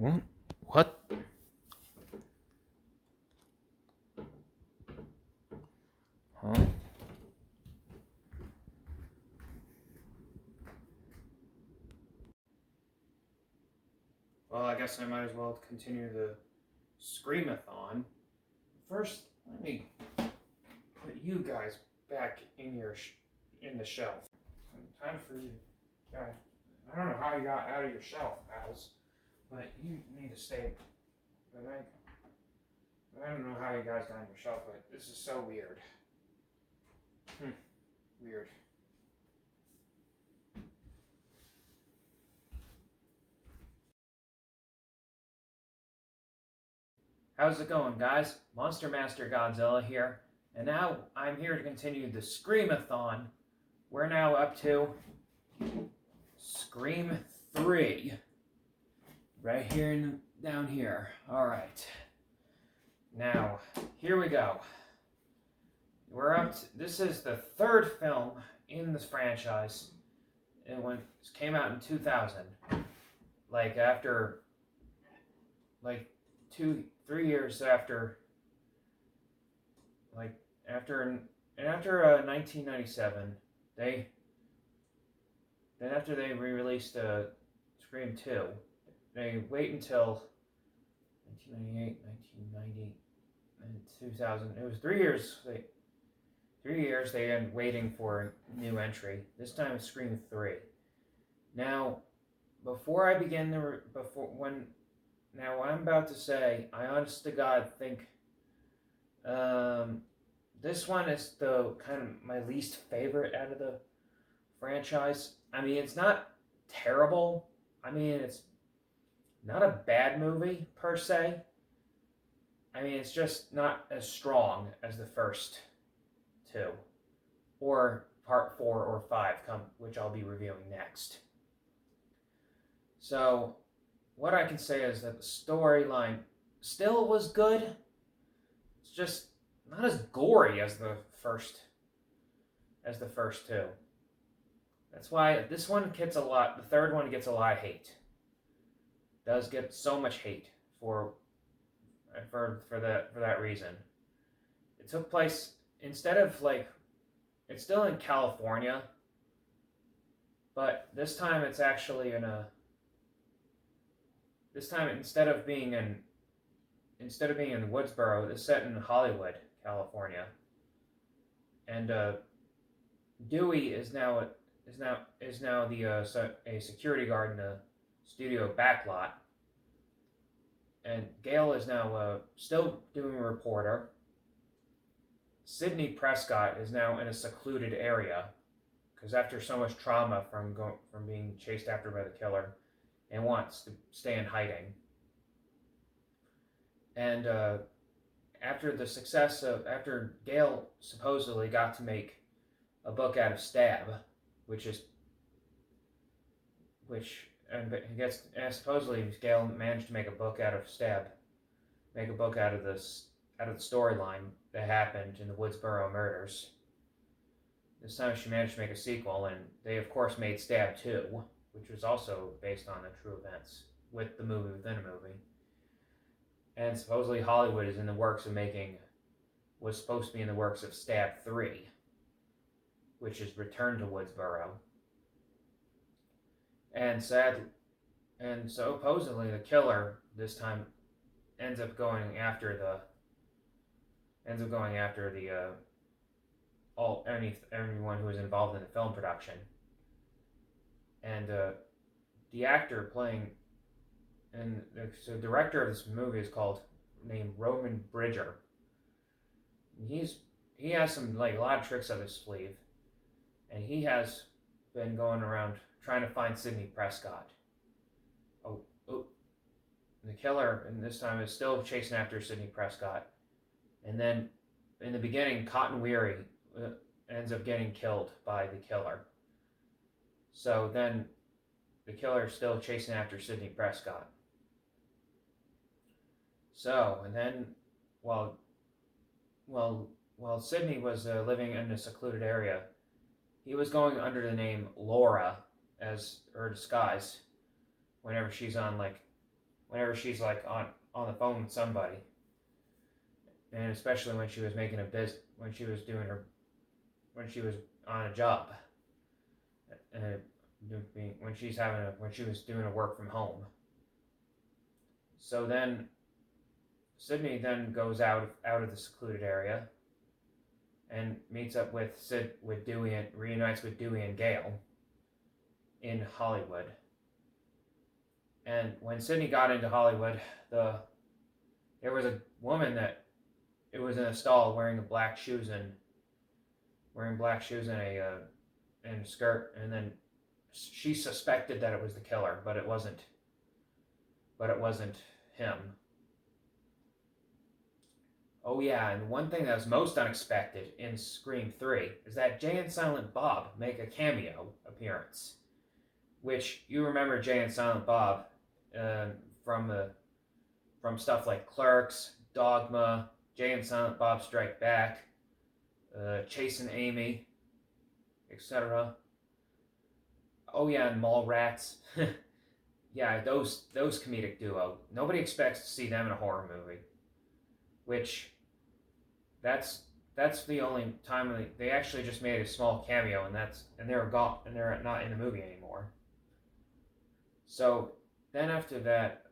What? Huh? Well, I guess I might as well continue the Scream-A-Thon. First, let me put you guys back in in the shelf. Time for you. God, I don't know how you got out of your shelf, pals, but you need to stay. But I don't know how you guys got on your shelf, but this is so weird. Weird. How's it going, guys? Monster Master Godzilla here, and now I'm here to continue the Scream-A-Thon. We're now up to Scream 3. Right here down here. Alright. Now, here we go. We're up to, this is the third film in this franchise. It came out in 2000. Like after 3 years after, after 1997, after they re-released Scream 2, they wait until 1998, 1990, and 2000. It was 3 years. 3 years they end waiting for a new entry. This time it's Scream 3. Now, before I begin what I'm about to say, I honest to God think this one is the kind of my least favorite out of the franchise. I mean, it's not terrible. I mean, it's not a bad movie per se. I mean, it's just not as strong as the first two, or part 4 or 5, which I'll be reviewing next. So, what I can say is that the storyline still was good. It's just not as gory as the first two. That's why this one gets a lot. The third one gets a lot of hate. Does get so much hate for that reason. It took place instead of it's still in California, but this time it's actually instead of being in Woodsboro, it's set in Hollywood, California. And Dewey is now a security guard in the studio backlot, and Gail is now still doing a reporter. Sidney Prescott is now in a secluded area because after so much trauma from being chased after by the killer, and wants to stay in hiding. And after Gail supposedly got to make a book out of Stab, supposedly Gail managed to make a book out of Stab, make a book out of the storyline that happened in the Woodsboro murders. This time she managed to make a sequel, and they of course made Stab 2, which was also based on the true events, with the movie within a movie. And supposedly Hollywood is in the works of was supposed to be in the works of Stab 3, which is Return to Woodsboro. And supposedly the killer this time ends up going after everyone who was involved in the film production. And the actor playing, and so the director of this movie is named Roman Bridger. He has some a lot of tricks up his sleeve, and he has been going around trying to find Sidney Prescott. The killer, and this time is still chasing after Sidney Prescott, and then in the beginning, Cotton Weary ends up getting killed by the killer. So then the killer is still chasing after Sidney Prescott. So, and then while Sidney was living in a secluded area, he was going under the name Laura as her disguise whenever she's on whenever she's like on the phone with somebody, and especially when she was making a when she was doing her when she was on a job, and when she was doing a work from home. So then Sydney then goes out of the secluded area and meets up with Dewey and reunites with Dewey and Gale in Hollywood. And when Sydney got into Hollywood, there was a woman that it was in a stall wearing black shoes and a and a skirt, and then she suspected that it was the killer, but it wasn't. But it wasn't him. Oh yeah, and one thing that was most unexpected in Scream 3 is that Jay and Silent Bob make a cameo appearance, which you remember Jay and Silent Bob from stuff like Clerks, Dogma, Jay and Silent Bob Strike Back, Chasing Amy, etc. Oh yeah, and Mallrats. Yeah, those comedic duo. Nobody expects to see them in a horror movie. Which, that's the only time they actually just made a small cameo, and they're gone, and they're not in the movie anymore. So then after that,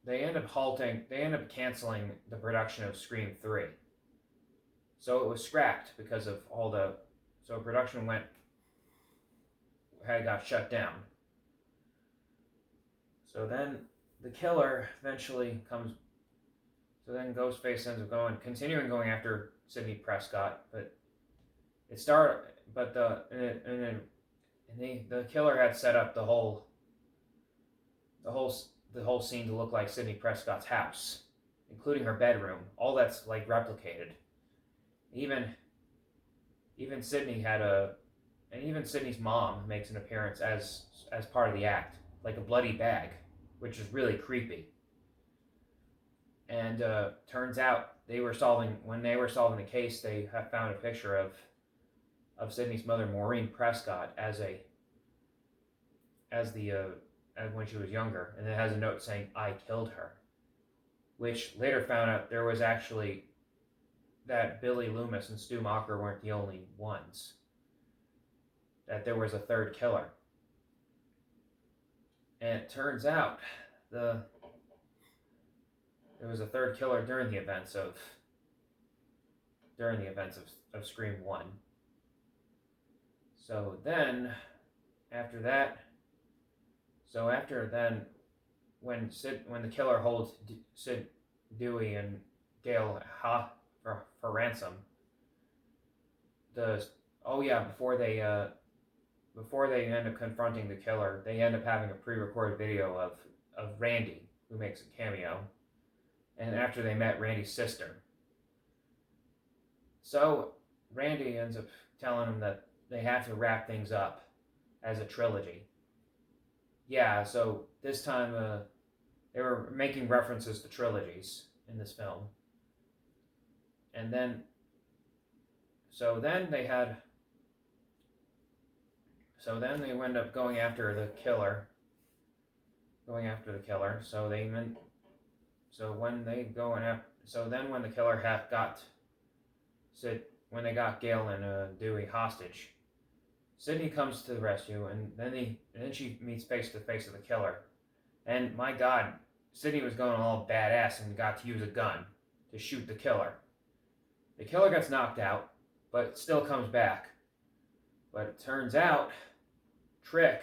they end up canceling the production of Scream 3. So it was scrapped because of so production got shut down. So then the killer eventually comes. So then Ghostface ends up continuing going after Sidney Prescott, but the killer had set up the whole scene to look like Sidney Prescott's house, including her bedroom. All that's like replicated. Even Sidney even Sidney's mom makes an appearance as part of the act, like a bloody bag, which is really creepy. And turns out when they were solving the case, they have found a picture of Sidney's mother, Maureen Prescott, as when she was younger, and it has a note saying "I killed her," which later found out there was actually that Billy Loomis and Stu Macher weren't the only ones. That there was a third killer, and it turns out there was a third killer during the events of Scream 1. So then, after when the killer holds Sid, Dewey, and Gale for ransom, before they end up confronting the killer, they end up having a pre-recorded video of Randy, who makes a cameo. And after they met Randy's sister. So Randy ends up telling them that they have to wrap things up as a trilogy. Yeah, so this time they were making references to trilogies in this film. And then they end up going after the killer. When the killer when they got Gale and Dewey hostage, Sydney comes to the rescue, and then she meets face to face with the killer. And my God, Sydney was going all badass and got to use a gun to shoot the killer. The killer gets knocked out, but still comes back. But it turns out, trick,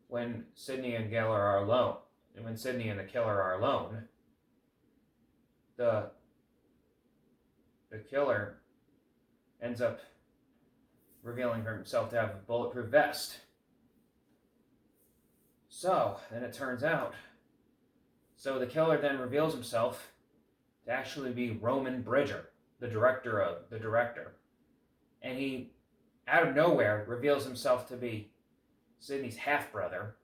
when Sydney and Gale are alone, and when Sydney and the killer are alone, the killer ends up revealing himself to have a bulletproof vest. So then it turns out, the killer then reveals himself to actually be Roman Bridger, the director, and he, out of nowhere, reveals himself to be Sydney's half-brother.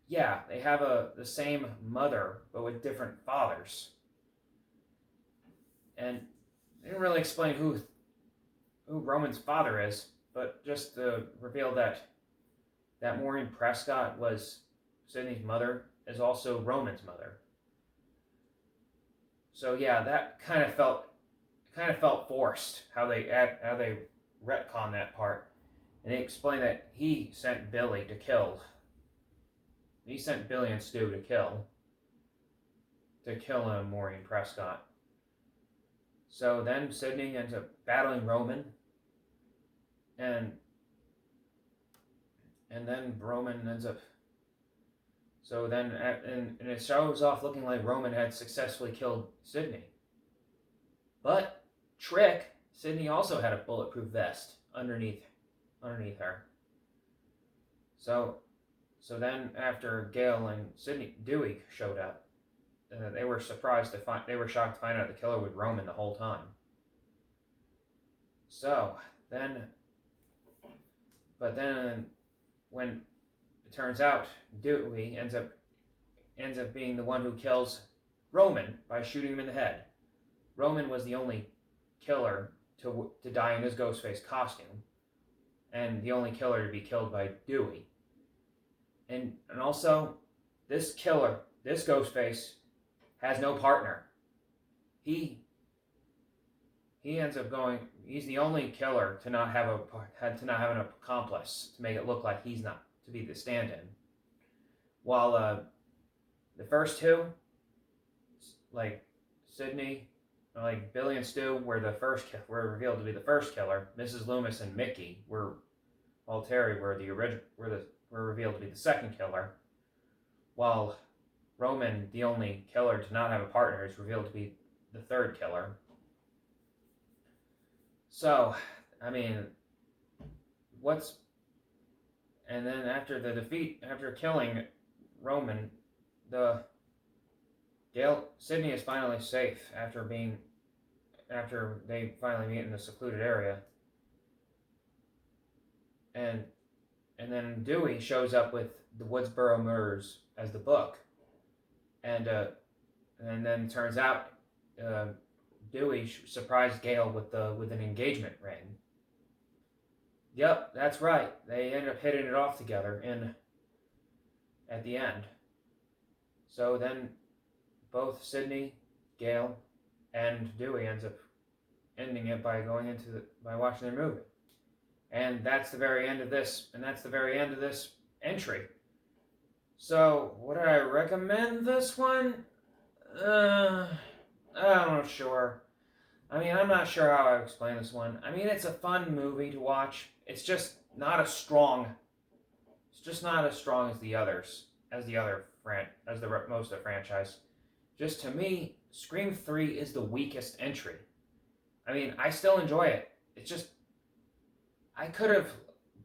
Yeah, they have the same mother, but with different fathers. And they didn't really explain who Roman's father is, but just reveal that Maureen Prescott was Sidney's mother is also Roman's mother. So yeah, that kind of felt forced how they retcon that part, and they explained that he sent Billy and Stu to kill Maureen Prescott. So then Sidney ends up battling Roman, and then Roman ends up. So then, and it shows off looking like Roman had successfully killed Sidney. But trick, Sidney also had a bulletproof vest underneath her. So then after Gale and Dewey showed up, they were shocked to find out the killer was Roman the whole time. So then, but then when it turns out Dewey ends up being the one who kills Roman by shooting him in the head. Roman was the only killer to die in his Ghostface costume, and the only killer to be killed by Dewey. And also, this Ghostface, has no partner. He ends up going. He's the only killer to not have an accomplice to make it look like he's not to be the stand-in. While the first two, like Sidney, like Billy and Stu, were revealed to be the first killer. Mrs. Loomis and Mickey were revealed to be the second killer. While Roman, the only killer to not have a partner, is revealed to be the third killer. So, I mean, and then after killing Roman, Sidney is finally safe after they finally meet in the secluded area. And then Dewey shows up with the Woodsboro Murders as the book. And then it turns out Dewey surprised Gale with an engagement ring. Yep, that's right. They end up hitting it off together at the end. So then both Sidney, Gale, and Dewey ends up ending it by watching their movie. And that's the very end of this entry. So, would I recommend this one? I'm not sure. I mean, I'm not sure how I would explain this one. I mean, it's a fun movie to watch. It's just not as strong. It's just not as strong as the most of the franchise. Just to me, Scream 3 is the weakest entry. I mean, I still enjoy it. It's just, I could have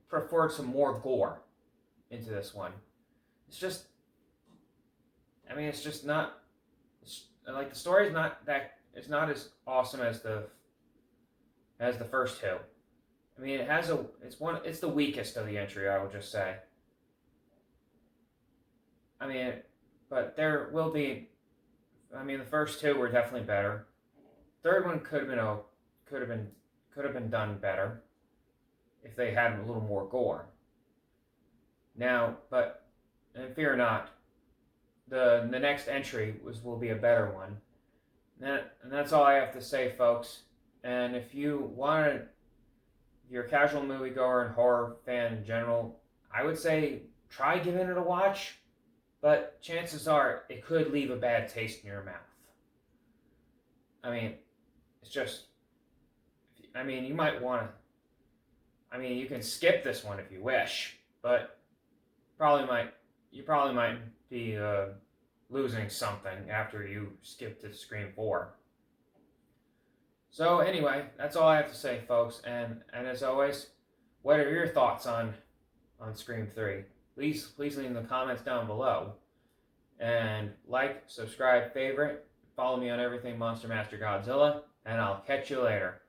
preferred some more gore into this one. It's just, I mean, it's just not, like, the story is not that, it's not as awesome as the first two. I mean, it's the weakest of the entry, I would just say. I mean, but there will be, I mean, the first two were definitely better. Third one could have been done better if they had a little more gore. Now, and fear not, the next entry will be a better one. And that's all I have to say, folks. And if you're a casual moviegoer and horror fan in general, I would say try giving it a watch, but chances are it could leave a bad taste in your mouth. I mean, it's just, I mean, you might want to, I mean, you can skip this one if you wish, but you probably might be losing something after you skip to Scream 4. So anyway, that's all I have to say, folks. And as always, what are your thoughts on Scream 3? Please leave in the comments down below. And like, subscribe, favorite, follow me on everything Monster Master Godzilla, and I'll catch you later.